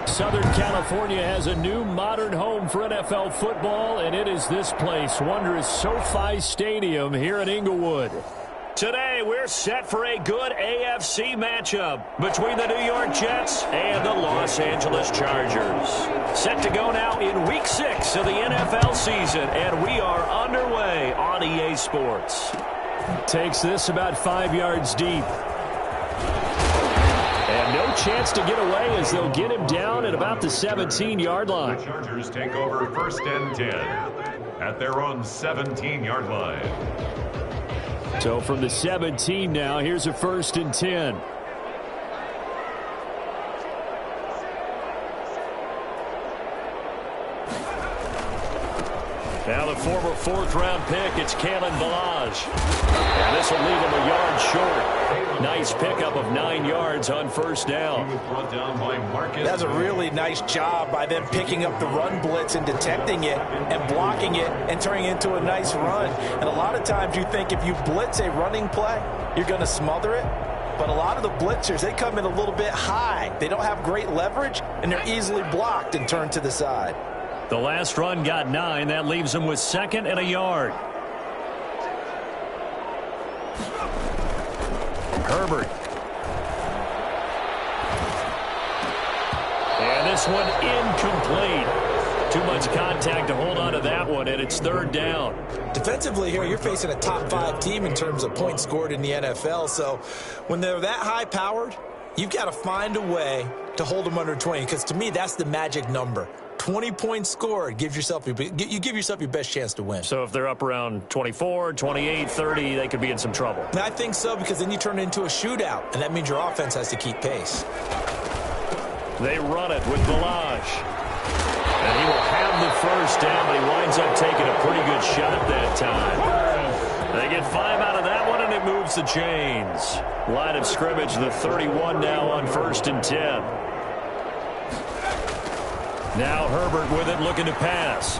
Southern California has a new modern home for NFL football, and it is this place, wondrous SoFi Stadium here in Inglewood. Today, we're set for a good AFC matchup between the New York Jets and the Los Angeles Chargers. Set to go now in Week 6 of the NFL season, and we are underway on EA Sports. Takes this about 5 yards deep. And no chance to get away as they'll get him down at about the 17-yard line. The Chargers take over 1st and 10 at their own 17-yard line. So from the 17 now, here's a 1st and 10. Now the former 4th-round pick, it's Kalen Ballage. And this will leave him a yard short. Nice pickup of 9 yards on 1st down. He was brought down by Marcus. That's a really nice job by them picking up the run blitz and detecting it and blocking it and turning it into a nice run. And a lot of times you think if you blitz a running play, you're going to smother it. But a lot of the blitzers, they come in a little bit high. They don't have great leverage, and they're easily blocked and turned to the side. The last run got 9. That leaves him with 2nd and a yard. Herbert. And this one incomplete. Too much contact to hold on to that one, and it's 3rd down. Defensively here, you're facing a top 5 team in terms of points scored in the NFL. So when they're that high-powered, you've got to find a way to hold them under 20, because to me, that's the magic number. 20 points scored, you give yourself your best chance to win. So if they're up around 24, 28, 30, they could be in some trouble. I think so, because then you turn it into a shootout, and that means your offense has to keep pace. They run it with Ballage. And he will have the 1st down, but he winds up taking a pretty good shot that time. They get 5 out of that one, and it moves the chains. Line of scrimmage, the 31 now on 1st and 10. Now Herbert with it, looking to pass.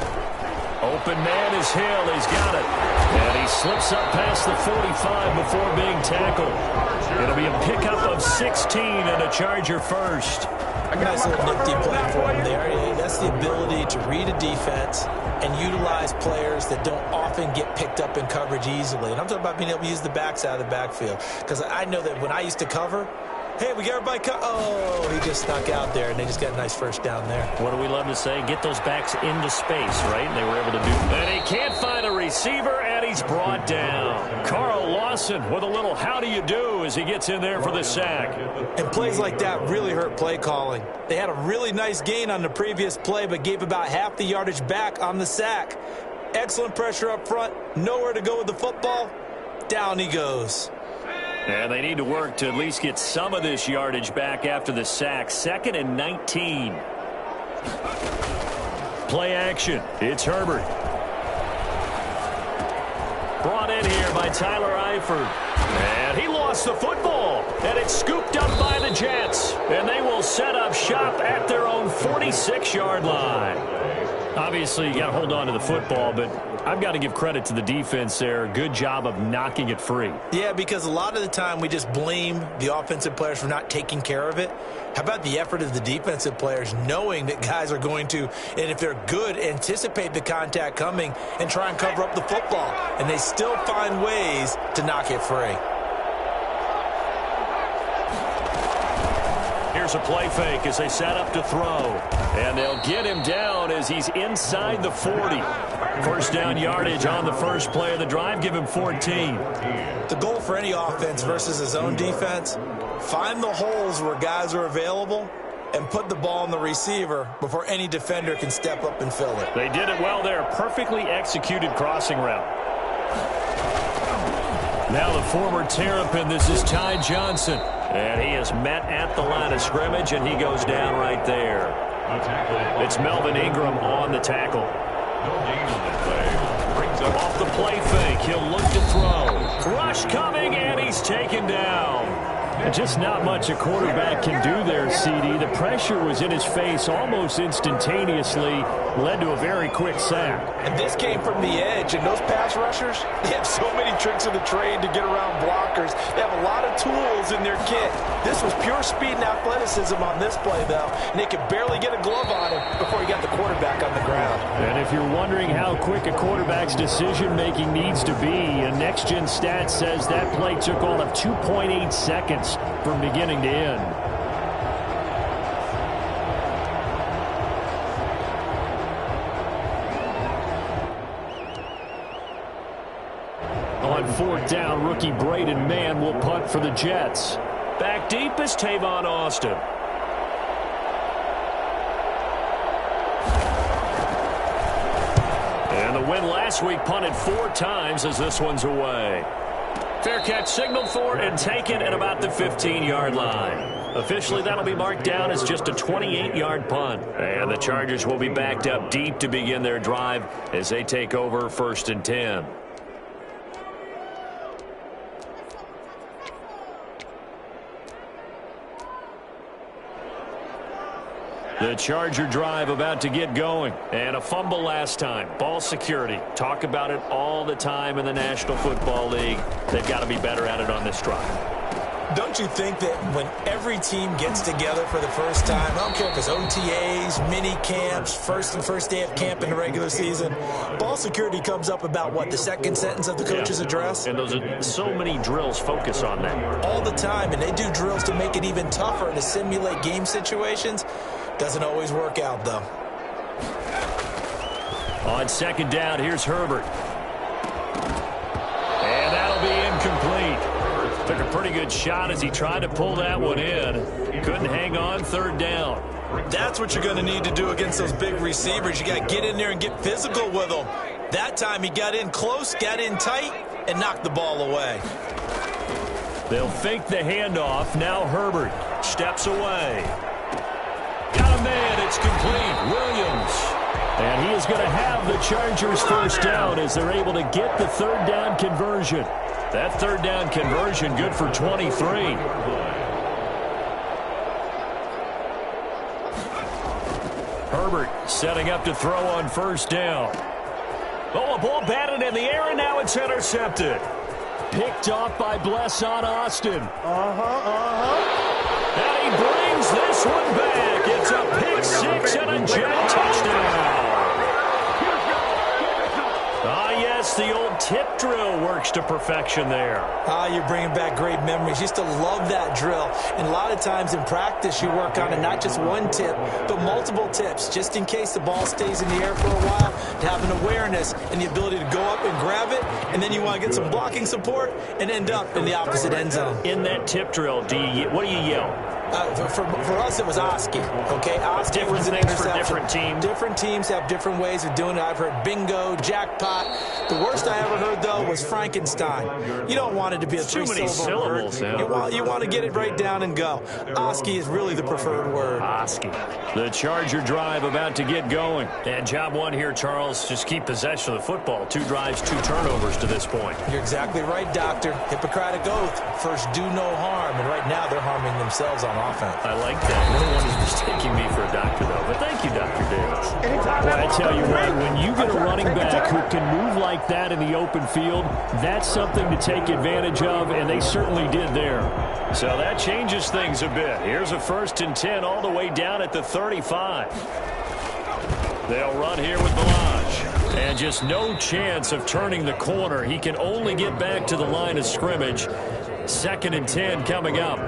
Open man is Hill. He's got it. And he slips up past the 45 before being tackled. It'll be a pickup of 16 and a Charger 1st. Nice little nifty play for him there. That's the ability to read a defense and utilize players that don't often get picked up in coverage easily. And I'm talking about being able to use the backside of the backfield. Because I know that when I used to cover, hey, we got everybody oh, he just snuck out there, and they just got a nice 1st down there. What do we love to say? Get those backs into space, right? And they were able to do that. And he can't find a receiver, and he's brought down. Carl Lawson with a little how do you do as he gets in there for the sack. And plays like that really hurt play calling. They had a really nice gain on the previous play, but gave about half the yardage back on the sack. Excellent pressure up front. Nowhere to go with the football. Down he goes. And they need to work to at least get some of this yardage back after the sack. 2nd and 19. Play action. It's Herbert. Brought in here by Tyler Eifert. And he lost the football. And it's scooped up by the Jets. And they will set up shop at their own 46-yard line. Obviously, you got to hold on to the football, but I've got to give credit to the defense there. Good job of knocking it free. Yeah, because a lot of the time we just blame the offensive players for not taking care of it. How about the effort of the defensive players knowing that guys are going to, and if they're good, anticipate the contact coming and try and cover up the football. And they still find ways to knock it free. Here's a play fake as they set up to throw. And they'll get him down as he's inside the 40. 1st down yardage on the 1st play of the drive. Give him 14. The goal for any offense versus his own defense, find the holes where guys are available and put the ball on the receiver before any defender can step up and fill it. They did it well there. Perfectly executed crossing route. Now the former Terrapin, this is Ty Johnson. And he is met at the line of scrimmage, and he goes down right there. It's Melvin Ingram on the tackle. Off the play fake, he'll look to throw. Rush coming, and he's taken down. Just not much a quarterback can do there, CD. The pressure was in his face almost instantaneously, led to a very quick sack. And this came from the edge, and those pass rushers, they have so many tricks of the trade to get around blockers. They have a lot of tools in their kit. This was pure speed and athleticism on this play, though, and they could barely get a glove on him before he got the quarterback on the ground. And if you're wondering how quick a quarterback's decision-making needs to be, a next-gen stat says that play took all of 2.8 seconds from beginning to end. On fourth down, rookie Braden Mann will punt for the Jets. Back deep is Tavon Austin. And the win last week punted 4 times as this one's away. Fair catch signaled for and taken at about the 15-yard line. Officially, that'll be marked down as just a 28-yard punt. And the Chargers will be backed up deep to begin their drive as they take over 1st and 10. The Charger drive about to get going. And a fumble last time. Ball security. Talk about it all the time in the National Football League. They've got to be better at it on this drive. Don't you think that when every team gets together for the first time, I don't care if it's OTAs, mini camps, first day of camp in the regular season, ball security comes up about, what, the second sentence of the coach's address? And those are so many drills focus on that. All the time, and they do drills to make it even tougher to simulate game situations. Doesn't always work out, though. On second down, here's Herbert. And that'll be incomplete. Took a pretty good shot as he tried to pull that one in. Couldn't hang on third down. That's what you're going to need to do against those big receivers. You got to get in there and get physical with them. That time he got in close, got in tight, and knocked the ball away. They'll fake the handoff. Now Herbert steps away. Got a man. It's complete. Williams. And he is going to have the Chargers first down as they're able to get the third down conversion. That third down conversion good for 23. Herbert setting up to throw on first down. Oh, a ball batted in the air, and now it's intercepted. Picked off by Blesson Austin. And he brings this one back. It's a pick six and a Jet touchdown. Yes, the old tip drill works to perfection there. You're bringing back great memories. Used to love that drill. And a lot of times in practice, you work on it, not just one tip, but multiple tips, just in case the ball stays in the air for a while, to have an awareness and the ability to go up and grab it, and then you want to get some blocking support and end up in the opposite end zone. In that tip drill, what do you yell? For us, it was Oski. Okay, Oski was an interception. For different teams. Different teams have different ways of doing it. I've heard bingo, jackpot. The worst I ever heard, though, was Frankenstein. You don't want it to be a three-syllable word. You want to get it right down and go. Oski is really the preferred word. Oski. The Charger drive about to get going. And job one here, Charles, just keep possession of the football. 2 drives, 2 turnovers to this point. You're exactly right, Doctor. Hippocratic oath. First, do no harm. And right now, they're harming themselves on offense. I like that. No one is mistaking me for a doctor, though. But thank you, Dr. Davis. Well, I tell you what, when you get a running back who can move like that in the open field, that's something to take advantage of, and they certainly did there. So that changes things a bit. Here's a 1st and 10 all the way down at the 35. They'll run here with Balaj. And just no chance of turning the corner. He can only get back to the line of scrimmage. 2nd and 10 coming up.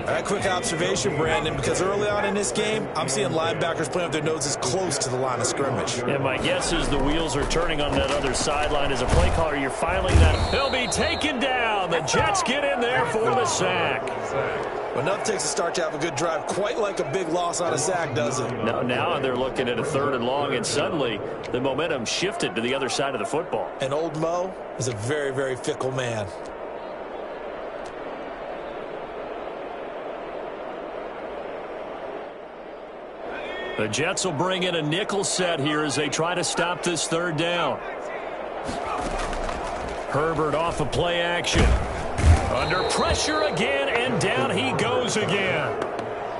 A quick observation, Brandon, because early on in this game, I'm seeing linebackers playing with their noses close to the line of scrimmage. And my guess is the wheels are turning on that other sideline. As a play caller, you're filing that. He'll be taken down. The Jets get in there for the sack. Well, enough takes to start to have a good drive, quite like a big loss on a sack, does it? Now they're looking at a 3rd and long, and suddenly the momentum shifted to the other side of the football. And old Mo is a very, very fickle man. The Jets will bring in a nickel set here as they try to stop this 3rd down. Herbert off of play action. Under pressure again, and down he goes again.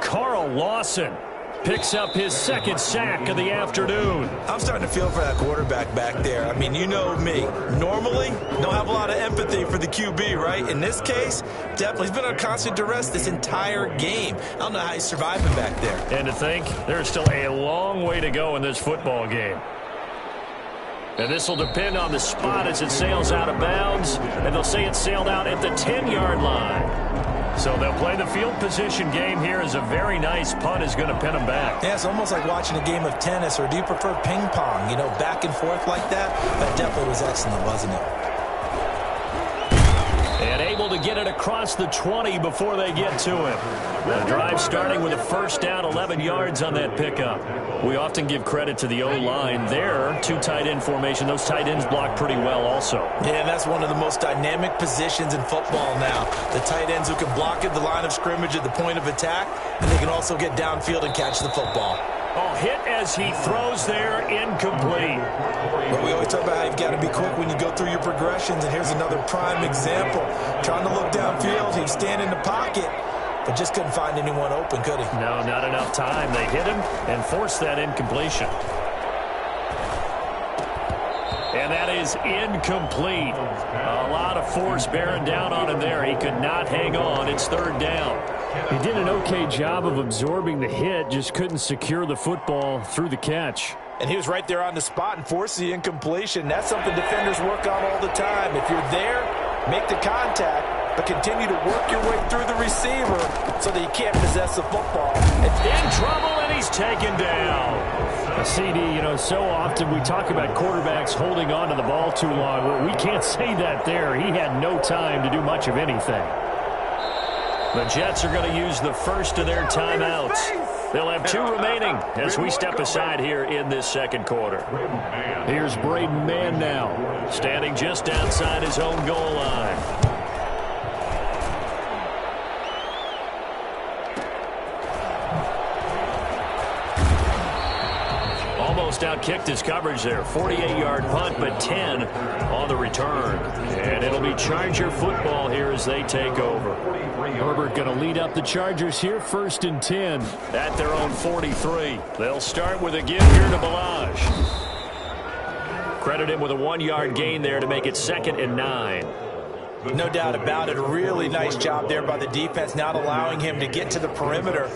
Carl Lawson picks up his second sack of the afternoon. I'm starting to feel for that quarterback back there. I mean, you know me. Normally, don't have a lot of empathy for the QB, right? In this case, definitely. He's been under constant duress this entire game. I don't know how he's surviving back there. And to think, there's still a long way to go in this football game. And this will depend on the spot as it sails out of bounds. And they'll say it sailed out at the 10-yard line. So they'll play the field position game here as a very nice punt is going to pin them back. Yeah, it's almost like watching a game of tennis, or do you prefer ping pong? You know, back and forth like that? That definitely was excellent, wasn't it? And able to get it across the 20 before they get to him. The drive starting with a first down, 11 yards on that pickup. We often give credit to the O-line there. Two tight end formation. Those tight ends block pretty well also. Yeah, and that's one of the most dynamic positions in football now. The tight ends who can block at the line of scrimmage at the point of attack, and they can also get downfield and catch the football. Oh, hit as he throws there, incomplete. But we always talk about how you've got to be quick when you go through your progressions, and here's another prime example. Trying to look downfield, he was standing in the pocket, but just couldn't find anyone open, could he? No, not enough time. They hit him and forced that incompletion. And that is incomplete. A lot of force bearing down on him there. He could not hang on. It's third down. He did an okay job of absorbing the hit, just couldn't secure the football through the catch. And he was right there on the spot and forced the incompletion. That's something defenders work on all the time. If you're there, make the contact, but continue to work your way through the receiver so that you can't possess the football. In trouble, and he's taken down. A CD, you know, so often we talk about quarterbacks holding on to the ball too long. Well, we can't say that there. He had no time to do much of anything. The Jets are going to use the first of their timeouts. They'll have two remaining as we step aside here in this second quarter. Here's Braden Mann now, standing just outside his own goal line. Almost outkicked his coverage there. 48-yard punt, but 10 on the return. And it'll be Charger football here as they take over. Herbert going to lead up the Chargers here, 1st and 10 at their own 43. They'll start with a give here to Balazs. Credit him with a 1-yard gain there to make it 2nd and 9. No doubt about it. A really nice job there by the defense, not allowing him to get to the perimeter.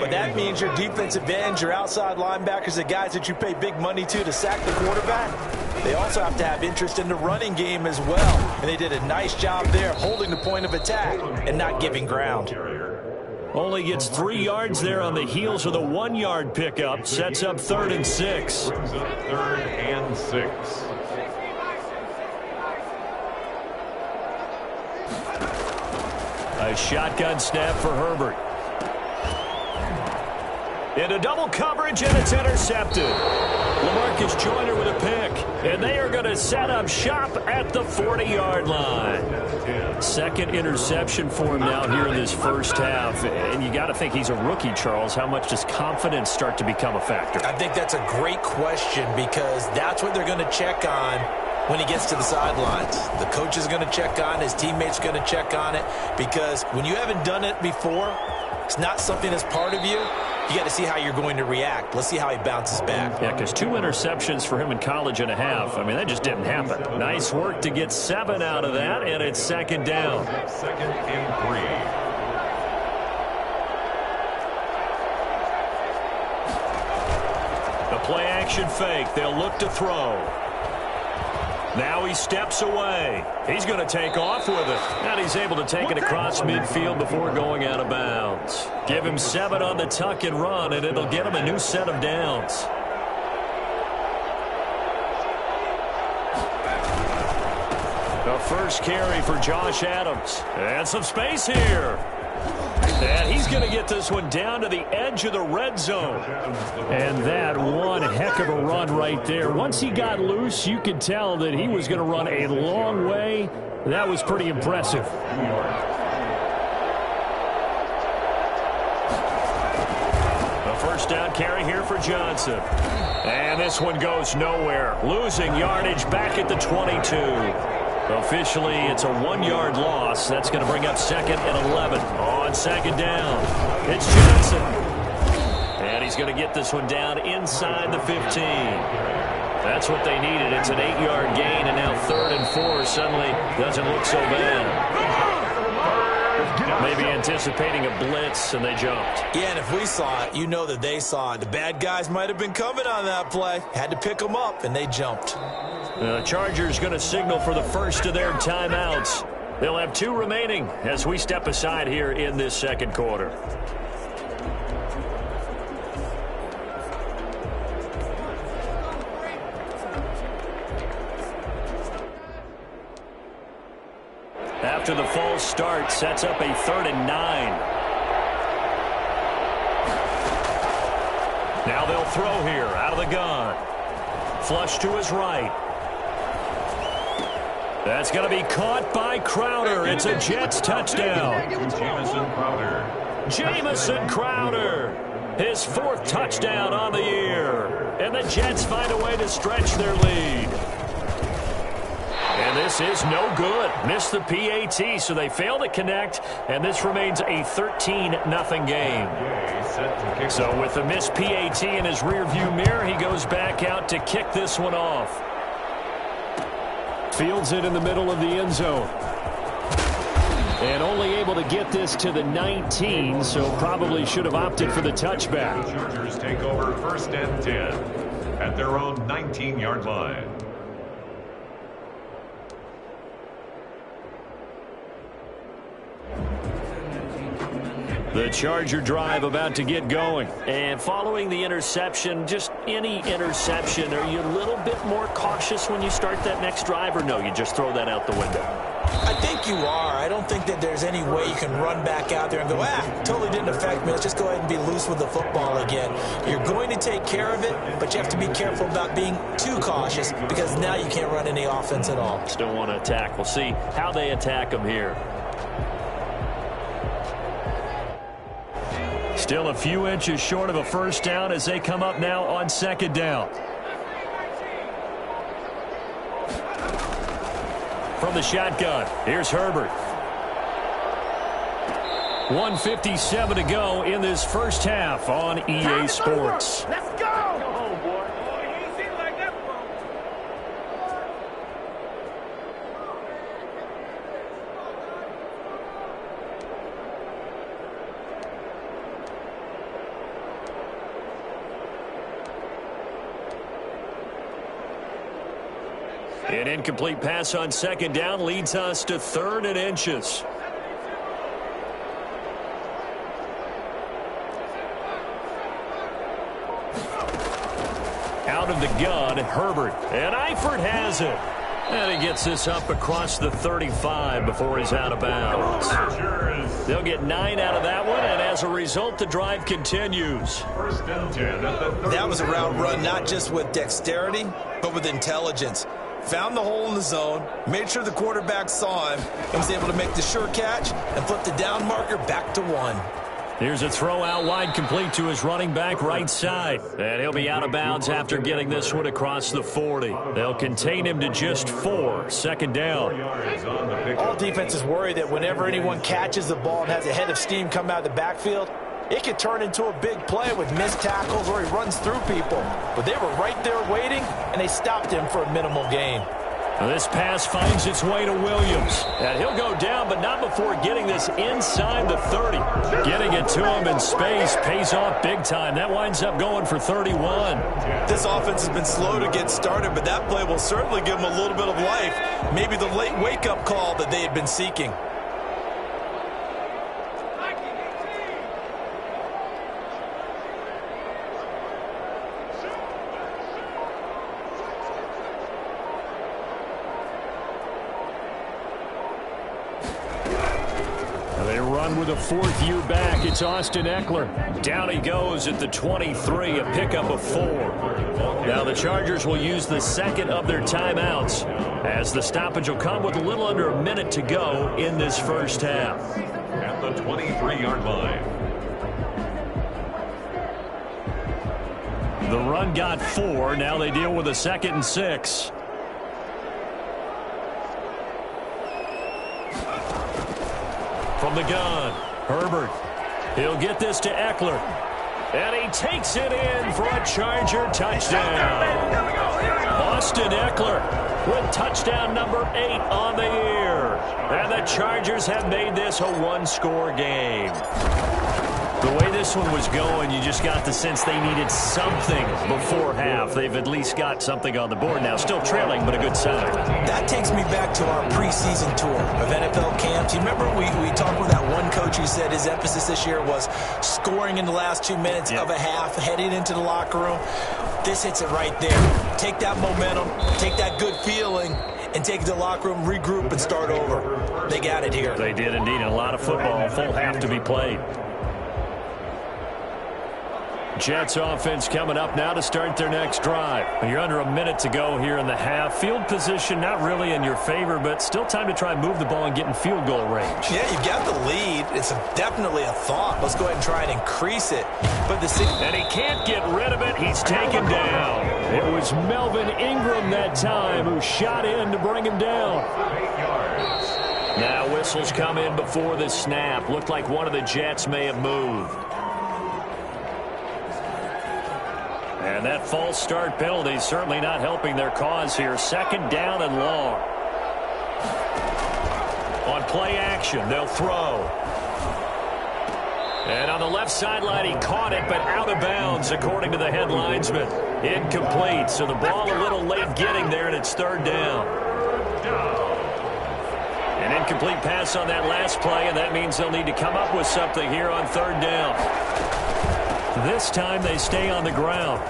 But that means your defensive ends, your outside linebackers, the guys that you pay big money to sack the quarterback, they also have to have interest in the running game as well. And they did a nice job there holding the point of attack and not giving ground. Only gets 3 yards there on the heels of the 1-yard pickup. Sets up 3rd and 6. Brings up 3rd and 6. A shotgun snap for Herbert. Into double coverage, and it's intercepted. LaMarcus Joyner with a pick. And they are going to set up shop at the 40-yard line. Second interception for him now here in this first half. And you got to think he's a rookie, Charles. How much does confidence start to become a factor? I think that's a great question, because that's what they're going to check on when he gets to the sidelines. The coach is going to check on it. His teammates are going to check on it, because when you haven't done it before, it's not something that's part of you. You got to see how you're going to react. Let's see how he bounces back. Yeah, because 2 interceptions for him in college and a half. I mean, that just didn't happen. Nice work to get 7 out of that, and it's 2nd down. 2nd and 3. The play action fake. They'll look to throw. Now he steps away. He's going to take off with it. And he's able to take it across midfield before going out of bounds. Give him 7 on the tuck and run, and it'll get him a new set of downs. The first carry for Josh Adams. And some space here. And he's going to get this one down to the edge of the red zone. And that one heck of a run right there. Once he got loose, you could tell that he was going to run a long way. That was pretty impressive. The first down carry here for Johnson. And this one goes nowhere. Losing yardage back at the 22. Officially, it's a 1-yard loss. That's going to bring up 2nd and 11. On 2nd down, it's Johnson. And he's going to get this one down inside the 15. That's what they needed. It's an 8-yard gain, and now 3rd and 4 suddenly doesn't look so bad. Maybe anticipating a blitz, and they jumped. Yeah, and if we saw it, you know that they saw it. The bad guys might have been coming on that play. Had to pick them up, and they jumped. The Chargers going to signal for the first of their timeouts. They'll have 2 remaining as we step aside here in this 2nd quarter. After the false start, sets up a 3rd and 9. Now they'll throw here out of the gun. Flush to his right. That's going to be caught by Crowder. It's a Jets touchdown. Jamison Crowder. His 4th touchdown on the year. And the Jets find a way to stretch their lead. And this is no good. Missed the PAT, so they fail to connect, and this remains a 13-0 game. So with the missed PAT in his rearview mirror, he goes back out to kick this one off. Fields it in the middle of the end zone. And only able to get this to the 19, so probably should have opted for the touchback. The Chargers take over 1st and 10 at their own 19-yard line. The Charger drive about to get going. And following the interception, just any interception, are you a little bit more cautious when you start that next drive, or no, you just throw that out the window? I think you are. I don't think that there's any way you can run back out there and go, totally didn't affect me. Let's just go ahead and be loose with the football again. You're going to take care of it, but you have to be careful about being too cautious because now you can't run any offense at all. Still want to attack. We'll see how they attack them here. Still a few inches short of a 1st down as they come up now on 2nd down. From the shotgun, here's Herbert. 1:57 to go in this first half on EA Sports. Let's go! Go home, boy. Oh, you ain't seen it like that before. An incomplete pass on 2nd down leads us to 3rd and inches. Out of the gun, Herbert. And Eifert has it. And he gets this up across the 35 before he's out of bounds. They'll get 9 out of that one, and as a result, the drive continues. 1st and 10 at the 30. That was a route run not just with dexterity, but with intelligence. Found the hole in the zone, made sure the quarterback saw him, and was able to make the sure catch and flip the down marker back to 1. Here's a throw out wide, complete to his running back right side. And he'll be out of bounds after getting this one across the 40. They'll contain him to just 4. 2nd down. All defenses worry that whenever anyone catches the ball and has a head of steam come out of the backfield, it could turn into a big play with missed tackles or he runs through people. But they were right there waiting, and they stopped him for a minimal gain. Now this pass finds its way to Williams. And he'll go down, but not before getting this inside the 30. Getting it to him in space pays off big time. That winds up going for 31. This offense has been slow to get started, but that play will certainly give them a little bit of life. Maybe the late wake-up call that they had been seeking. With a 4th U back, it's Austin Eckler. Down he goes at the 23, a pickup of 4. Now the Chargers will use the 2nd of their timeouts as the stoppage will come with a little under a minute to go in this first half. At the 23-yard line. The run got 4. Now they deal with a 2nd and 6. from the gun. Herbert. He'll get this to Eckler. And he takes it in for a Charger touchdown. Austin Eckler with touchdown number 8 on the year. And the Chargers have made this a one-score game. The way this one was going, you just got the sense they needed something before half. They've at least got something on the board now. Still trailing, but a good sign. That takes me back to our preseason tour of NFL camps. You remember we talked with that one coach who said his emphasis this year was scoring in the last 2 minutes of a half, heading into the locker room. This hits it right there. Take that momentum, take that good feeling, and take it to the locker room, regroup, and start over. They got it here. They did indeed. A lot of football, full half to be played. Jets offense coming up now to start their next drive. You're under a minute to go here in the half. Field position not really in your favor, but still time to try and move the ball and get in field goal range. Yeah, you've got the lead. It's definitely a thought. Let's go ahead and try and increase it. And he can't get rid of it. He's taken down. It was Melvin Ingram that time who shot in to bring him down. Now whistles come in before the snap. Looked like one of the Jets may have moved. And that false start penalty certainly not helping their cause here. Second down and long. On play action, they'll throw. And on the left sideline, he caught it, but out of bounds, according to the head linesman. Incomplete, so the ball a little late getting there, and it's third down. An incomplete pass on that last play, and that means they'll need to come up with something here on third down. This time they stay on the ground.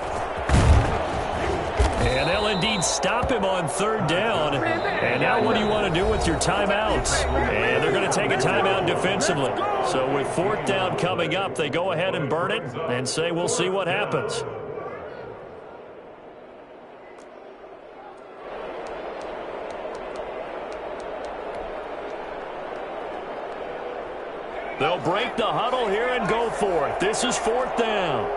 And they'll indeed stop him on third down. And now what do you want to do with your timeouts? And they're going to take a timeout defensively. So with fourth down coming up, they go ahead and burn it and say we'll see what happens. They'll break the huddle here and go for it. This is fourth down.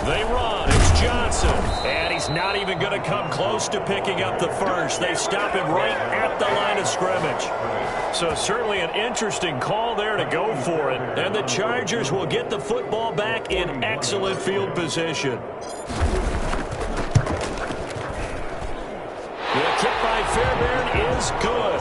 They run. It's Johnson. And he's not even going to come close to picking up the first. They stop him right at the line of scrimmage. So certainly an interesting call there to go for it. And the Chargers will get the football back in excellent field position. The kick by Fairbairn is good.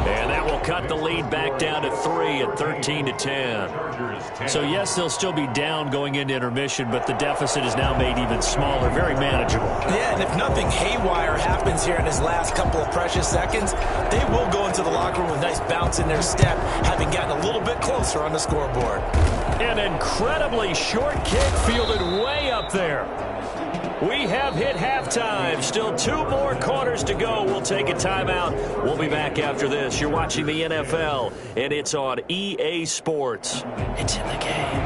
And that will cut the lead back down to 3 at 13-10. So, yes, they'll still be down going into intermission, but the deficit is now made even smaller, very manageable. Yeah, and if nothing haywire happens here in his last couple of precious seconds, they will go into the locker room with a nice bounce in their step, having gotten a little bit closer on the scoreboard. An incredibly short kick fielded way up there. We have hit halftime. Still 2 more quarters to go. We'll take a timeout. We'll be back after this. You're watching the NFL, and it's on EA Sports. It's in the game.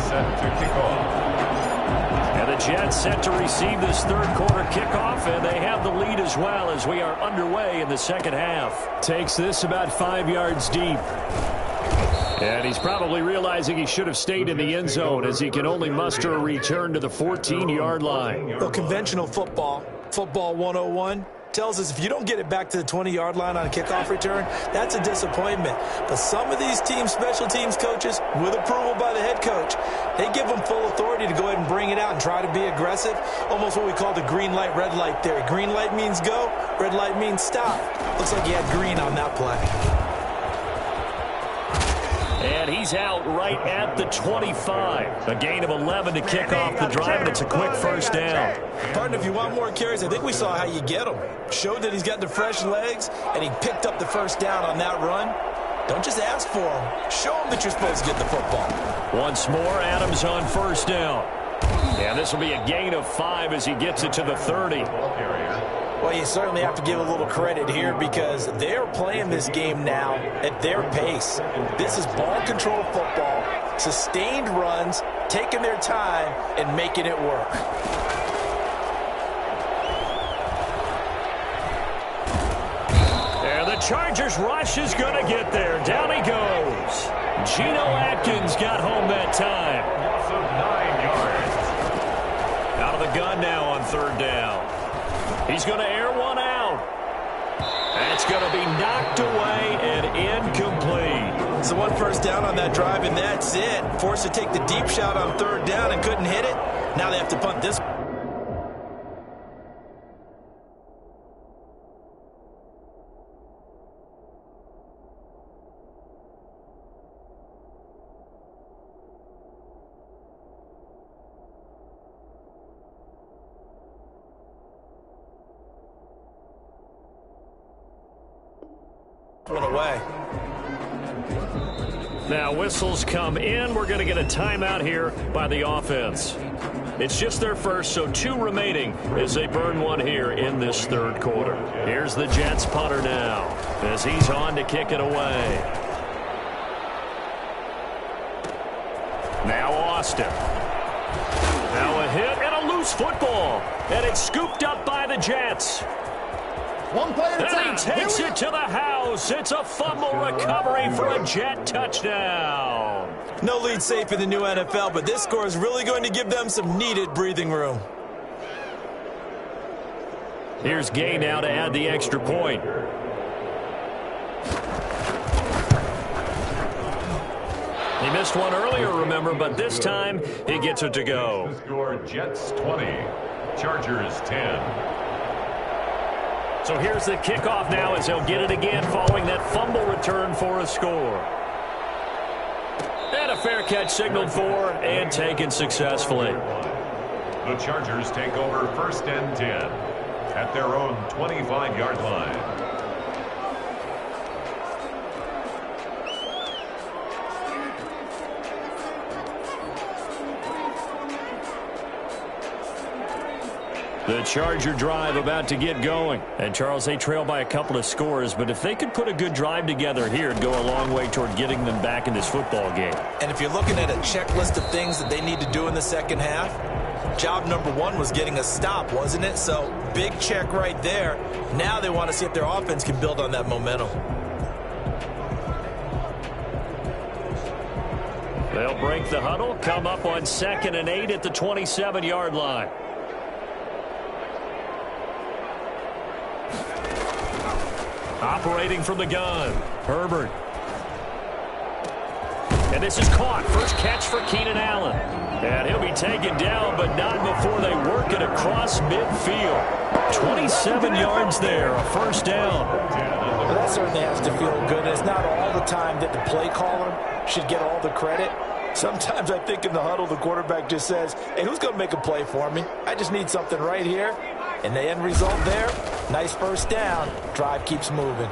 Set to kick off. And the Jets set to receive this third quarter kickoff, and they have the lead as well as we are underway in the second half. Takes this about 5 yards deep. And he's probably realizing he should have stayed in the end zone as he can only muster a return to the 14-yard line. Well, conventional football 101, tells us if you don't get it back to the 20-yard line on a kickoff return, that's a disappointment. But some of these teams, special teams coaches, with approval by the head coach, they give them full authority to go ahead and bring it out and try to be aggressive, almost what we call the green light, red light theory. Green light means go, red light means stop. Looks like he had green on that play. And he's out right at the 25. A gain of 11 to kick off the drive, and it's a quick first down. Partner, if you want more carries, I think we saw how you get them. Showed that he's got the fresh legs, and he picked up the first down on that run. Don't just ask for him. Show him that you're supposed to get the football. Once more, Adams on first down. And this will be a gain of 5 as he gets it to the 30. Well, you certainly have to give a little credit here because they're playing this game now at their pace. This is ball control football, sustained runs, taking their time, and making it work. And the Chargers rush is going to get there. Down he goes. Geno Atkins got home that time. Loss of 9 yards. Out of the gun now on third down. He's going to air one out. That's going to be knocked away and incomplete. So one first down on that drive, and that's it. Forced to take the deep shot on third down and couldn't hit it. Now they have to punt this. One away. Now whistles come in. We're going to get a timeout here by the offense. It's just their first, so 2 remaining as they burn one here in this third quarter. Here's the Jets punter now as he's on to kick it away. Now Austin. Now a hit and a loose football. And it's scooped up by the Jets. One play at a time. And he takes it to the house. It's a fumble recovery for a Jet touchdown. No lead safe in the new NFL, but this score is really going to give them some needed breathing room. Here's Gay now to add the extra point. He missed one earlier, remember, but this time he gets it to go. The score, Jets 20, Chargers 10. So here's the kickoff now as he'll get it again following that fumble return for a score. And a fair catch signaled for and taken successfully. The Chargers take over 1st and 10 at their own 25-yard line. The Charger drive about to get going. And, Charles, they trail by a couple of scores, but if they could put a good drive together here, it'd go a long way toward getting them back in this football game. And if you're looking at a checklist of things that they need to do in the second half, job number 1 was getting a stop, wasn't it? So, big check right there. Now they want to see if their offense can build on that momentum. They'll break the huddle, come up on 2nd and 8 at the 27-yard line. Operating from the gun, Herbert. And this is caught. First catch for Keenan Allen. And he'll be taken down, but not before they work it across midfield. 27 yards there, a first down. Well, that certainly has to feel good. It's not all the time that the play caller should get all the credit. Sometimes I think in the huddle, the quarterback just says, hey, who's going to make a play for me? I just need something right here. And the end result there, nice first down. Drive keeps moving.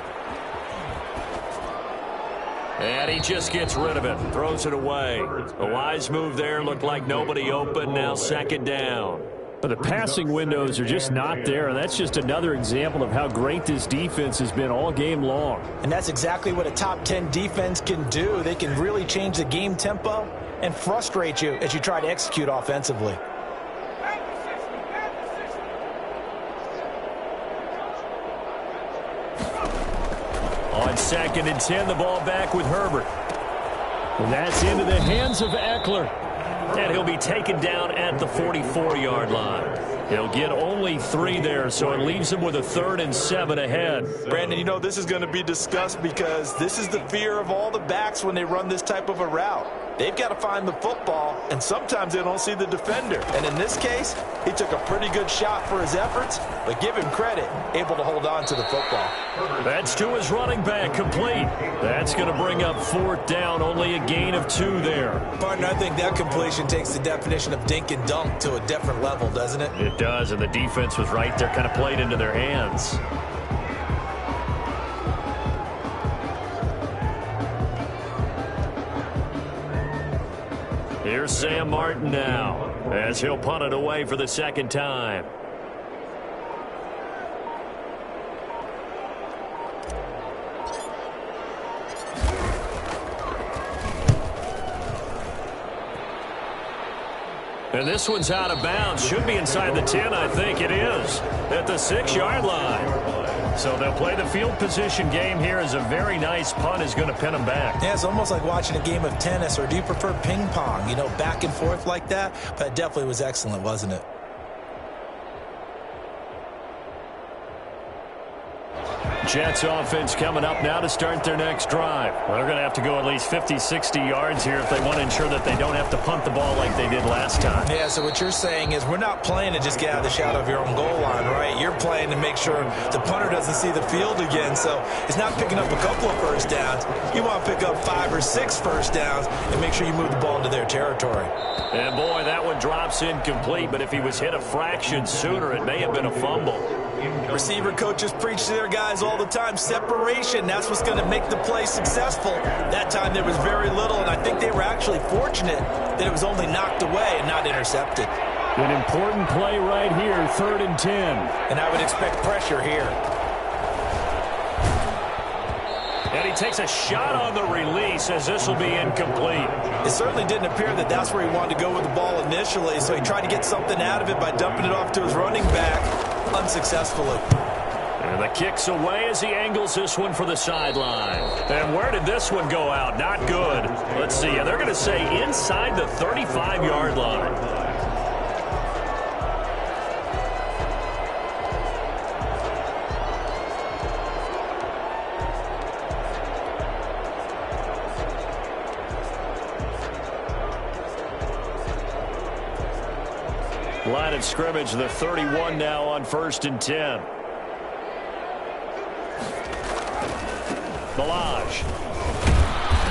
And he just gets rid of it, throws it away. A wise move there, looked like nobody open, now 2nd down. But the passing windows are just not there, and that's just another example of how great this defense has been all game long. And that's exactly what a top 10 defense can do. They can really change the game tempo and frustrate you as you try to execute offensively. On 2nd and 10, the ball back with Herbert. And that's into the hands of Eckler. And he'll be taken down at the 44-yard line. He'll get only 3 there, so it leaves him with a 3rd and 7 ahead. Brandon, you know, this is going to be discussed because this is the fear of all the backs when they run this type of a route. They've got to find the football, and sometimes they don't see the defender. And in this case, he took a pretty good shot for his efforts, but give him credit, able to hold on to the football. That's to his running back, complete. That's going to bring up 4th down, only a gain of 2 there. Partner, I think that completion takes the definition of dink and dunk to a different level, doesn't it? It does, and the defense was right there, kind of played into their hands. Here's Sam Martin now, as he'll punt it away for the 2nd time. And this one's out of bounds. Should be inside the 10, I think it is, at the 6-yard line. So they'll play the field position game here as a very nice punt is going to pin them back. Yeah, it's almost like watching a game of tennis, or do you prefer ping pong? You know, back and forth like that? But it definitely was excellent, wasn't it? Jets offense coming up now to start their next drive. Well, they're going to have to go at least 50, 60 yards here if they want to ensure that they don't have to punt the ball like they did last time. Yeah, so what you're saying is we're not playing to just get out of the shadow of your own goal line, right? You're playing to make sure the punter doesn't see the field again. So it's not picking up a couple of first downs. You want to pick up 5 or 6 first downs and make sure you move the ball into their territory. And, boy, that one drops incomplete, but if he was hit a fraction sooner, it may have been a fumble. Receiver coaches preach to their guys all the time, separation. That's what's going to make the play successful. That time there was very little, and I think they were actually fortunate that it was only knocked away and not intercepted. An important play right here, 3rd and 10. And I would expect pressure here. And he takes a shot on the release as this will be incomplete. It certainly didn't appear that that's where he wanted to go with the ball initially, so he tried to get something out of it by dumping it off to his running back unsuccessfully. And the kick's away as he angles this one for the sideline. And where did this one go out? Not good. Let's see. They're going to say inside the 35-yard line. Line of scrimmage, the 31 now on 1st and 10. Balaj.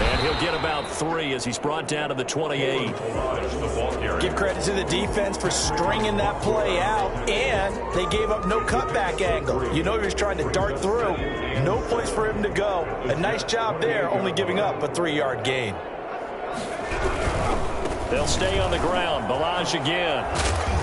And he'll get about 3 as he's brought down to the 28. Give credit to the defense for stringing that play out, and they gave up no cutback angle. You know he was trying to dart through. No place for him to go. A nice job there, only giving up a 3-yard gain. They'll stay on the ground. Balaj again.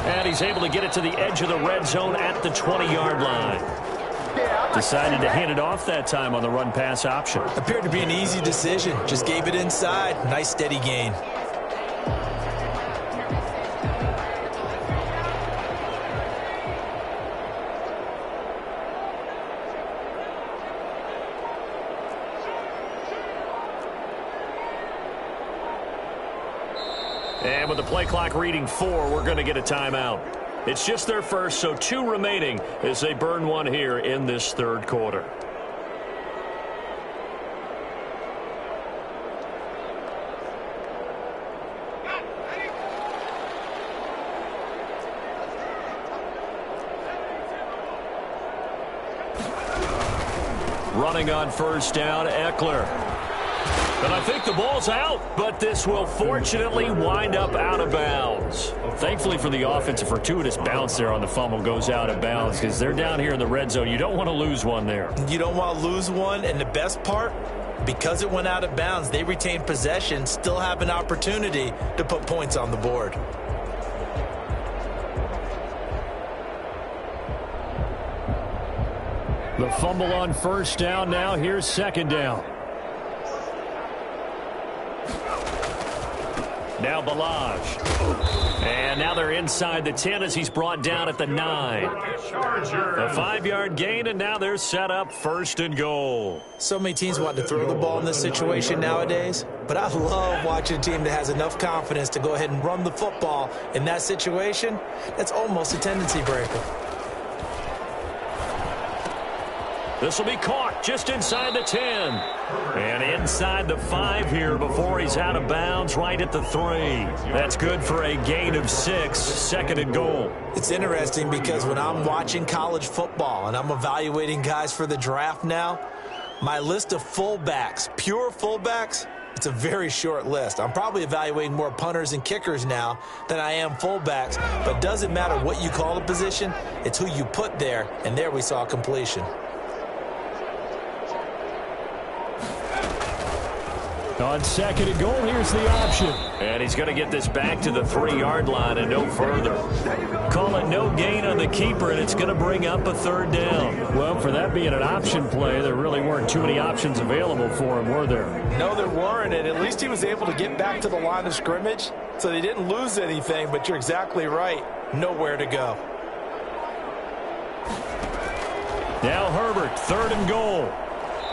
And he's able to get it to the edge of the red zone at the 20-yard line. Decided to hand it off that time on the run-pass option. Appeared to be an easy decision. Just gave it inside. Nice steady gain. And with the play clock reading 4, we're going to get a timeout. It's just their first, so 2 remaining as they burn one here in this 3rd quarter. Running on 1st down, Eckler. And I think the ball's out, but this will fortunately wind up out of bounds. Thankfully for the offense, a fortuitous bounce there on the fumble goes out of bounds because they're down here in the red zone. You don't want to lose one there. You don't want to lose one, and the best part, because it went out of bounds, they retain possession, still have an opportunity to put points on the board. The fumble on 1st down now. Here's 2nd down. Now Balaj. And now they're inside the 10 as he's brought down at the 9. A 5-yard gain, and now they're set up 1st and goal. So many teams want to throw the ball in this situation nowadays, but I love watching a team that has enough confidence to go ahead and run the football in that situation. That's almost a tendency breaker. This will be caught just inside the 10. And inside the 5 here before he's out of bounds right at the 3. That's good for a gain of 6, 2nd and goal. It's interesting because when I'm watching college football and I'm evaluating guys for the draft now, my list of fullbacks, pure fullbacks, it's a very short list. I'm probably evaluating more punters and kickers now than I am fullbacks, but it doesn't matter what you call the position, it's who you put there, and there we saw completion. On 2nd and goal, here's the option. And he's going to get this back to the 3-yard line and no further. Call it no gain on the keeper, and it's going to bring up a 3rd down. Well, for that being an option play, there really weren't too many options available for him, were there? No, there weren't, and at least he was able to get back to the line of scrimmage, so they didn't lose anything, but you're exactly right. Nowhere to go. Now Herbert, 3rd and goal.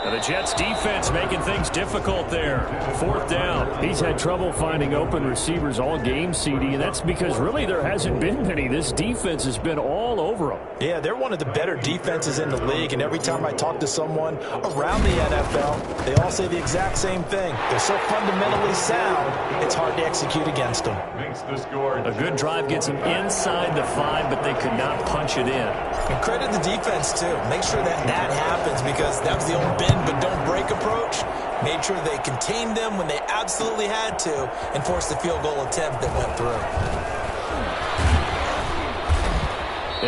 And the Jets defense making things difficult there. 4th down. He's had trouble finding open receivers all game, CD, and that's because really there hasn't been many. This defense has been all over them. Yeah, they're one of the better defenses in the league, and every time I talk to someone around the NFL, they all say the exact same thing. They're so fundamentally sound, it's hard to execute against them. Makes the score. A good drive gets them inside the 5, but they could not punch it in. And credit the defense, too. Make sure that happens, because that was the old bend but don't break approach. Made sure they contained them when they absolutely had to and forced the field goal attempt that went through.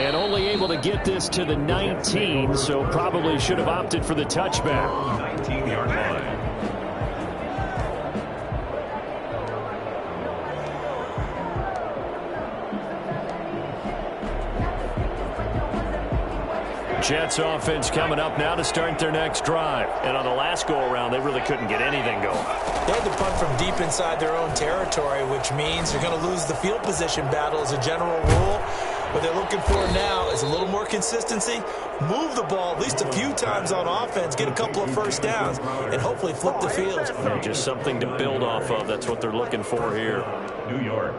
And only able to get this to the 19, so probably should have opted for the touchback. 19-yard line. Jets offense coming up now to start their next drive. And on the last go-around, they really couldn't get anything going. They had to punt from deep inside their own territory, which means you're going to lose the field position battle as a general rule. What they're looking for now is a little more consistency, move the ball at least a few times on offense, get a couple of first downs, and hopefully flip the field. And just something to build off of. That's what they're looking for here. New York.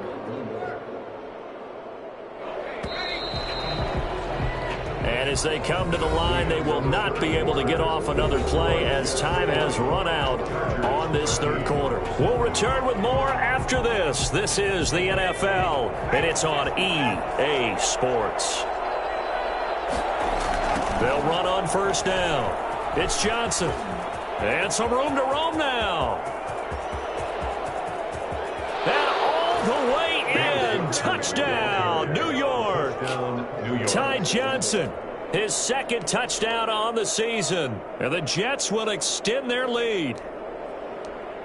And as they come to the line, they will not be able to get off another play as time has run out on this 3rd quarter. We'll return with more after this. This is the NFL, and it's on EA Sports. They'll run on 1st down. It's Johnson. And some room to roam now. And all the way in. Touchdown, New York. Ty Johnson, his 2nd touchdown on the season. And the Jets will extend their lead.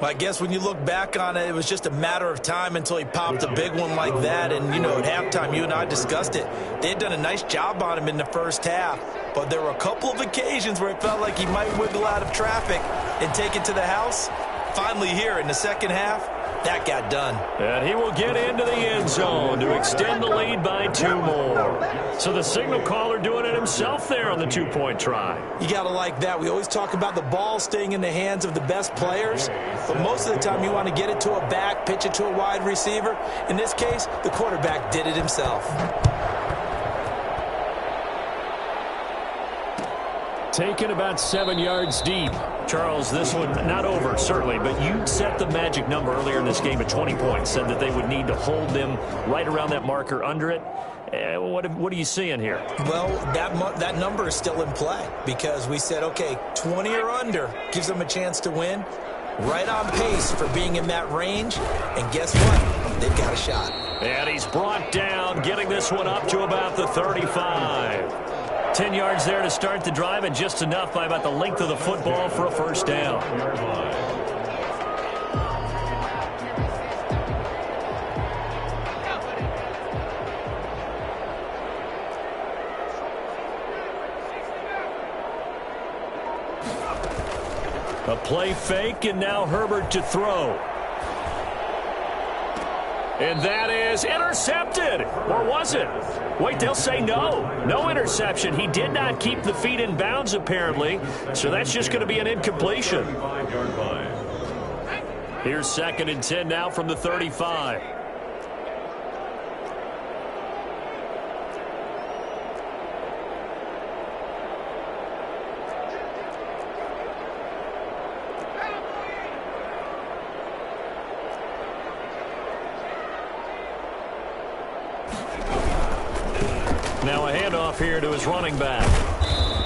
Well, I guess when you look back on it, it was just a matter of time until he popped a big one like that. And, you know, at halftime, you and I discussed it. They had done a nice job on him in the 1st half. But there were a couple of occasions where it felt like he might wiggle out of traffic and take it to the house. Finally here in the 2nd half, that got done. And he will get into the end zone to extend the lead by 2 more. So the signal caller doing it himself there on the 2-point try. You got to like that. We always talk about the ball staying in the hands of the best players, but most of the time you want to get it to a back, pitch it to a wide receiver. In this case, the quarterback did it himself. Taken about 7 yards deep. Charles, this one not over, certainly, but you set the magic number earlier in this game at 20 points, said that they would need to hold them right around that marker under it. What are you seeing here? Well, that number is still in play because we said, okay, 20 or under gives them a chance to win. Right on pace for being in that range, and guess what? They've got a shot. And he's brought down, getting this one up to about the 35. 10 yards there to start the drive, and just enough by about the length of the football for a 1st down. A play fake, and now Herbert to throw. And that is intercepted. Or was it? Wait, they'll say no. No interception. He did not keep the feet in bounds, apparently. So that's just going to be an incompletion. Here's 2nd and 10 now from the 35. Now a handoff here to his running back.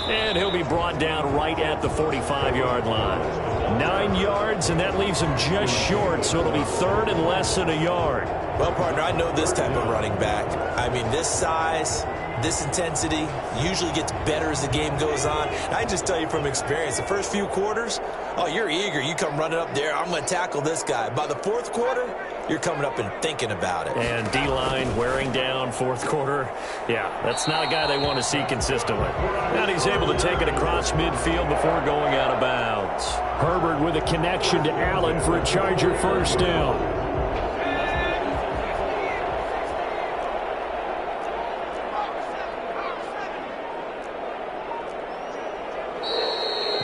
And he'll be brought down right at the 45-yard line. 9 yards, and that leaves him just short, so it'll be 3rd and less than a yard. Well, partner, I know this type of running back. I mean, this size, this intensity usually gets better as the game goes on. And I just tell you from experience, the first few quarters, oh, you're eager. You come running up there, I'm going to tackle this guy. By the 4th quarter, you're coming up and thinking about it. And D-line wearing down 4th quarter. Yeah, that's not a guy they want to see consistently. And he's able to take it across midfield before going out of bounds. Herbert with a connection to Allen for a Charger 1st down.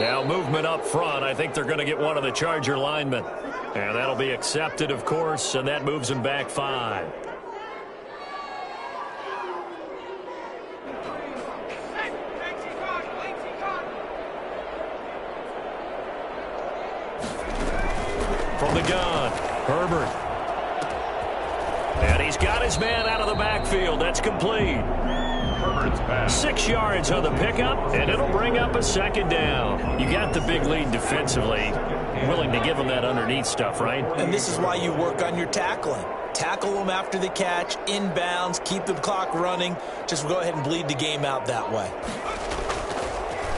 Now movement up front. I think they're going to get one of the Charger linemen. And that'll be accepted, of course, and that moves them back 5. From the gun, Herbert. And he's got his man out of the backfield. That's complete. 6 yards on the pickup, and it'll bring up a second down. You got the big lead defensively. Willing to give them that underneath stuff, right? And this is why you work on your tackling. Tackle them after the catch, inbounds, keep the clock running. Just go ahead and bleed the game out that way.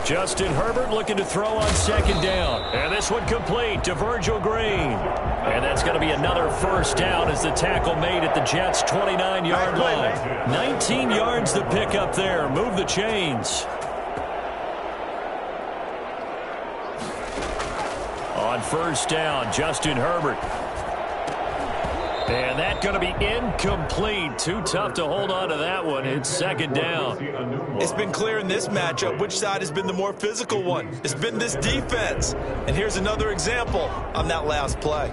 Justin Herbert looking to throw on second down. And this one complete to Virgil Green. And that's going to be another first down as the tackle made at the Jets' 29-yard line. 19 yards the pickup there. Move the chains. On first down, Justin Herbert. And that's going to be incomplete. Too tough to hold on to that one. It's second down. It's been clear in this matchup which side has been the more physical one. It's been this defense. And here's another example on that last play.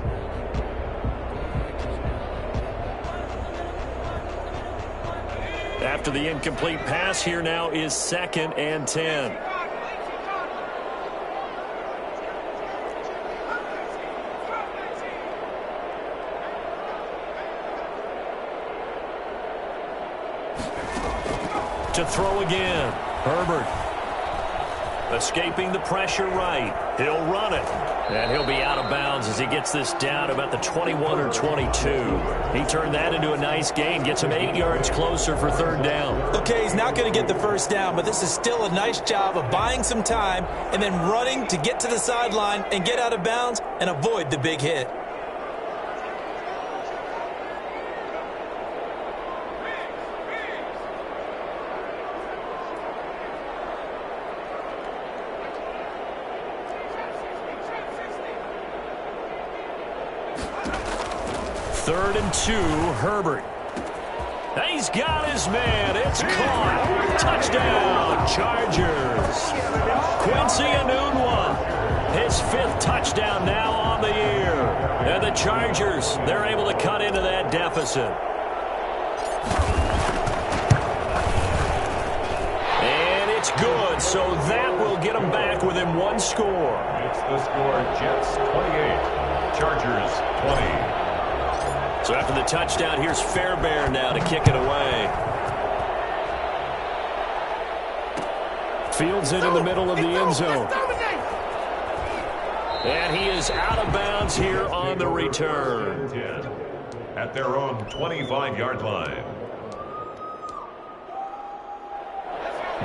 After the incomplete pass, here now is 2nd and 10. To throw again. Herbert. Escaping the pressure right. He'll run it. And he'll be out of bounds as he gets this down about the 21 or 22. He turned that into a nice gain. Gets him 8 yards closer for third down. Okay, he's not going to get the first down, but this is still a nice job of buying some time and then running to get to the sideline and get out of bounds and avoid the big hit. Third and 2, Herbert. He's got his man. It's caught. Touchdown, Chargers. Quincy Enunwa, his 5th touchdown now on the year. And the Chargers, they're able to cut into that deficit. And it's good, so that will get them back within 1 score. It's the score, Jets 28, Chargers 20. So after the touchdown, here's Fairbairn now to kick it away. Fields it in the middle of the end zone. And he is out of bounds here on the return. At their own 25-yard line.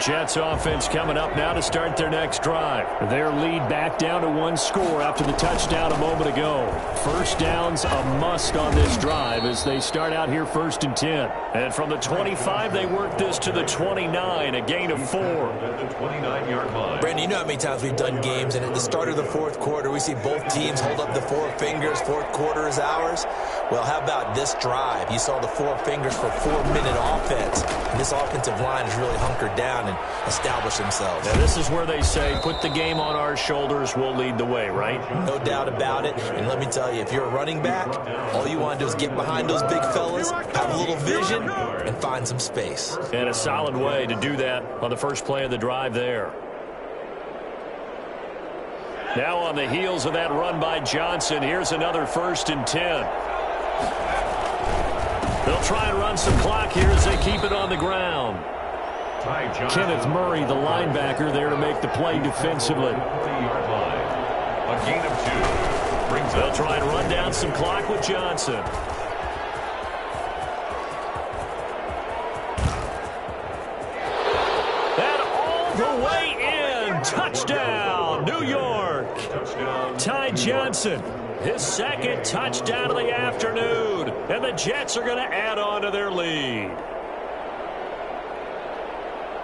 Jets offense coming up now to start their next drive. Their lead back down to 1 score after the touchdown a moment ago. First down's a must on this drive as they start out here 1st and 10. And from the 25, they work this to the 29, a gain of 4. At the 29-yard line. Brandon, you know how many times we've done games, and at the start of the 4th quarter, we see both teams hold up the 4 fingers, 4th quarter is ours. Well, how about this drive? You saw the 4 fingers for 4-minute offense. And this offensive line is really hunkered down and establish themselves. Now, this is where they say, put the game on our shoulders, we'll lead the way, right? No doubt about it. And let me tell you, if you're a running back, all you want to do is get behind those big fellas, have a little vision, and find some space. And a solid way to do that on the first play of the drive there. Now on the heels of that run by Johnson, here's another 1st and 10. They'll try and run some clock here as they keep it on the ground. Kenneth Murray, the linebacker, there to make the play defensively. A gain of 2. They'll try and run down some clock with Johnson. And all the way in. Touchdown, New York. Ty Johnson, his 2nd touchdown of the afternoon. And the Jets are going to add on to their lead.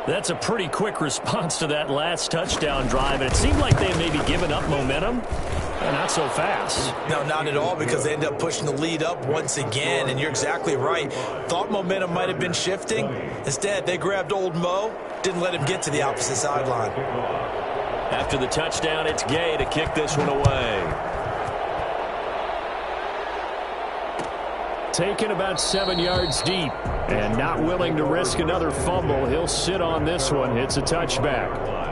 That's a pretty quick response to that last touchdown drive, and it seemed like they had maybe given up momentum. Not so fast. No, not at all, because they end up pushing the lead up once again, and you're exactly right. Thought momentum might have been shifting. Instead, they grabbed old Mo, didn't let him get to the opposite sideline. After the touchdown, it's Gay to kick this one away. Taken about 7 yards deep and not willing to risk another fumble. He'll sit on this one. It's a touchback.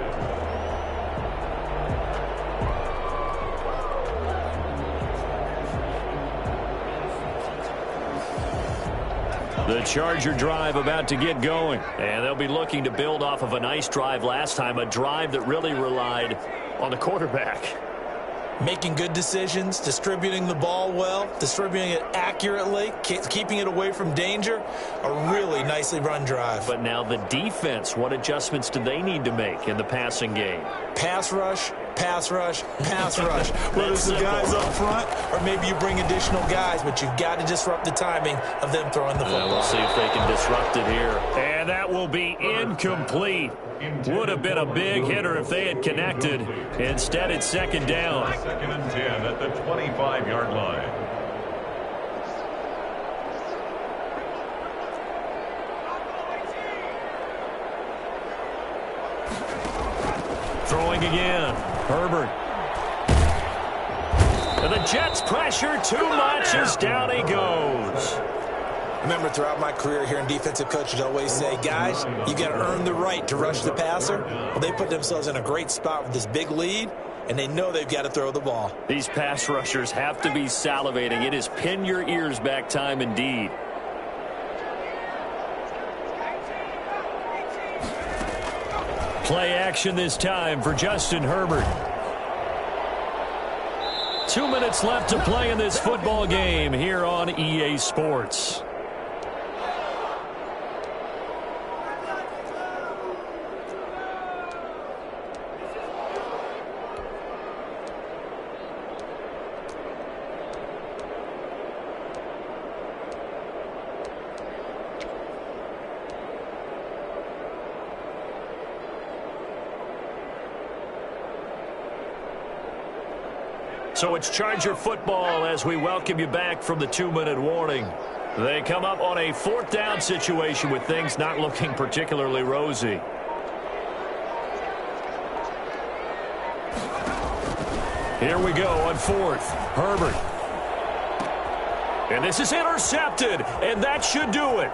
The Charger drive about to get going. And they'll be looking to build off of a nice drive last time, a drive that really relied on the quarterback. Making good decisions, distributing the ball well, distributing it accurately, keeping it away from danger. A really nicely run drive. But now the defense, what adjustments do they need to make in the passing game? Pass rush, pass rush, pass rush. Whether it's the guys up front or maybe you bring additional guys, but you've got to disrupt the timing of them throwing the football. We'll see if they can disrupt it here. And that will be incomplete. Would have been a big hitter if they had connected. Instead, it's second down. Second and 10 at the 25-yard line. Throwing again. Herbert. And the Jets pressure too much as down he goes. Remember, throughout my career here in defensive coaches, I always say, guys, you got to earn the right to rush the passer. Well, they put themselves in a great spot with this big lead, and they know they've got to throw the ball. These pass rushers have to be salivating. It is pin your ears back time indeed. Play action this time for Justin Herbert. 2 minutes left to play in this football game here on EA Sports. So it's Charger football as we welcome you back from the 2-minute warning. They come up on a 4th down situation with things not looking particularly rosy. Here we go on 4th. Herbert. And this is intercepted, and that should do it.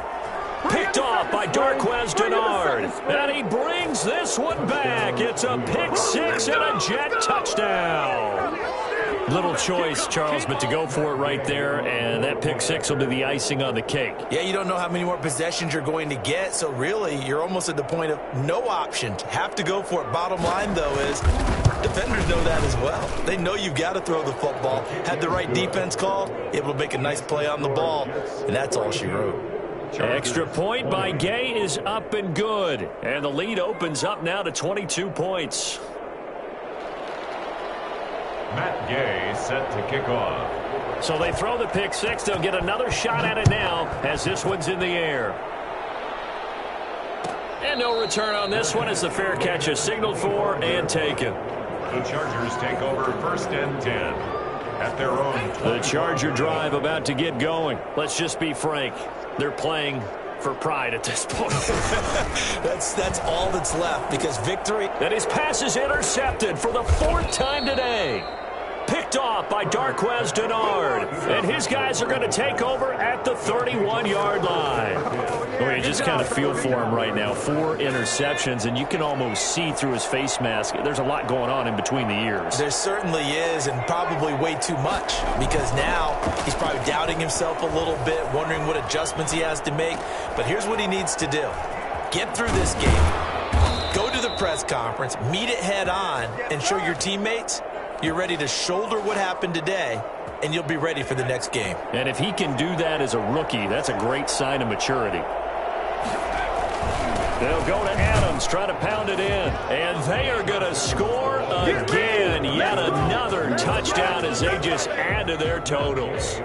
Picked off by Darquez Denard. And he brings this one back. It's a pick six and a Jet touchdown. Little choice, Charles, but to go for it right there, and that pick six will be the icing on the cake. Yeah, you don't know how many more possessions you're going to get, so really you're almost at the point of no option. Have to go for it. Bottom line, though, is defenders know that as well. They know you've got to throw the football. Had the right defense call, able to make a nice play on the ball, and that's all she wrote. Extra point by Gay is up and good, and the lead opens up now to 22 points. Matt Gay set to kick off. So they throw the pick six. They'll get another shot at it now as this one's in the air. And no return on this one as the fair catch is signaled for and taken. The Chargers take over 1st and 10 at their own 20. The Charger drive about to get going. Let's just be frank. They're playing for pride at this point. That's all that's left, because victory. And his pass is intercepted for the 4th time today. Picked off by Darquez Denard. And his guys are going to take over at the 31-yard line. Well, you just kind of feel for him right now. 4 interceptions, and you can almost see through his face mask. There's a lot going on in between the ears. There certainly is, and probably way too much, because now he's probably doubting himself a little bit, wondering what adjustments he has to make. But here's what he needs to do. Get through this game. Go to the press conference, meet it head on, and show your teammates you're ready to shoulder what happened today, and you'll be ready for the next game. And if he can do that as a rookie, that's a great sign of maturity. They'll go to Adams, try to pound it in. And they are going to score again. Yet another touchdown as they just add to their totals.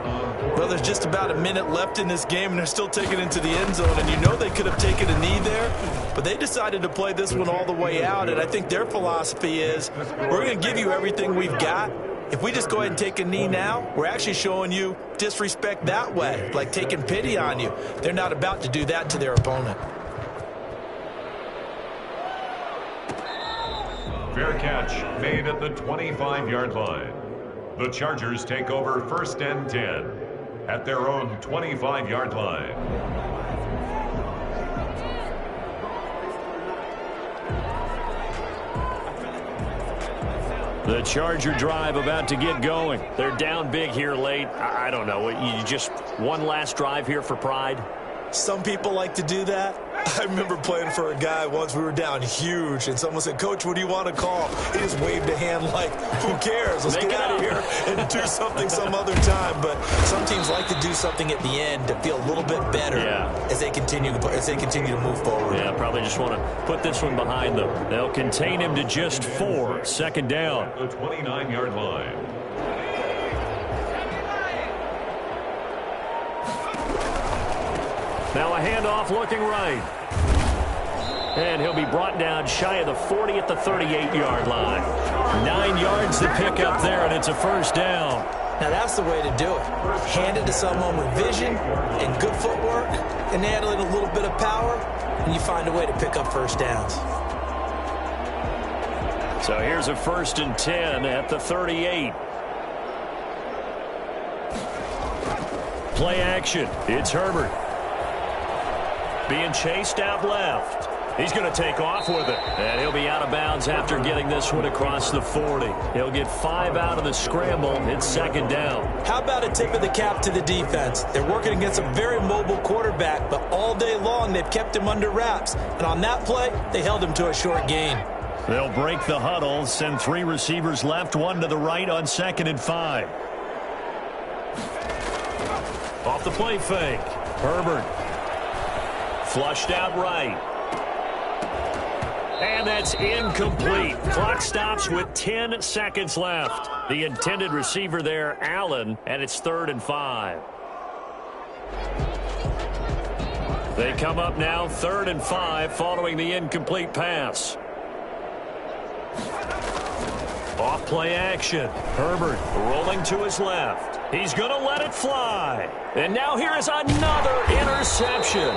Well, there's just about a minute left in this game, and they're still taking it into the end zone. And you know they could have taken a knee there, but they decided to play this one all the way out. And I think their philosophy is, we're going to give you everything we've got. If we just go ahead and take a knee now, we're actually showing you disrespect that way, like taking pity on you. They're not about to do that to their opponent. Fair catch made at the 25-yard line. The Chargers take over 1st and 10 at their own 25-yard line. The Charger drive about to get going. They're down big here late. I don't know. You just one last drive here for pride? Some people like to do that. I remember playing for a guy once. We were down huge, and someone said, "Coach, what do you want to call?" He just waved a hand like, "Who cares? Let's get out of here and do something some other time." But some teams like to do something at the end to feel a little bit better as they continue to move forward. Yeah, probably just want to put this one behind them. They'll contain him to just 4. 2nd down. The 29-yard line. Now a handoff looking right. And he'll be brought down shy of the 40 at the 38-yard line. 9 yards to pick up there, and it's a 1st down. Now that's the way to do it. Hand it to someone with vision and good footwork and add in a little bit of power, and you find a way to pick up 1st downs. So here's a 1st and 10 at the 38. Play action. It's Herbert. Being chased out left. He's going to take off with it. And he'll be out of bounds after getting this one across the 40. He'll get 5 out of the scramble. It's 2nd down. How about a tip of the cap to the defense? They're working against a very mobile quarterback, but all day long they've kept him under wraps. And on that play, they held him to a short gain. They'll break the huddle, send 3 receivers left, 1 to the right on 2nd and 5. Off the play fake. Herbert. Flushed out right. And that's incomplete. Clock stops with 10 seconds left. The intended receiver there, Allen, and it's 3rd and 5. They come up now 3rd and 5 following the incomplete pass. Off play action. Herbert rolling to his left. He's going to let it fly. And now here is another interception.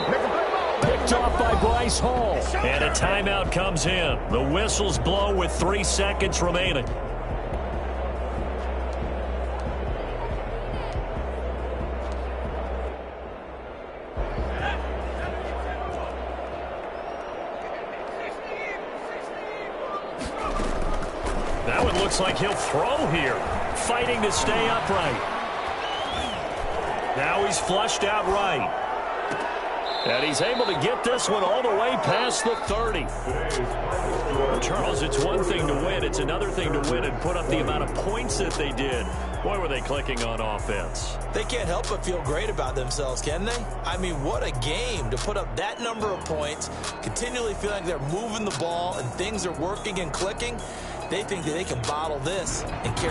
Picked off by Bryce Hall. And a timeout comes in. The whistles blow with 3 seconds remaining. That one looks like he'll throw here. Fighting to stay upright. Now he's flushed out right. And he's able to get this one all the way past the 30. Charles, it's one thing to win. It's another thing to win and put up the amount of points that they did. Boy, were they clicking on offense. They can't help but feel great about themselves, can they? I mean, what a game to put up that number of points, continually feeling like they're moving the ball and things are working and clicking. They think that they can bottle this and carry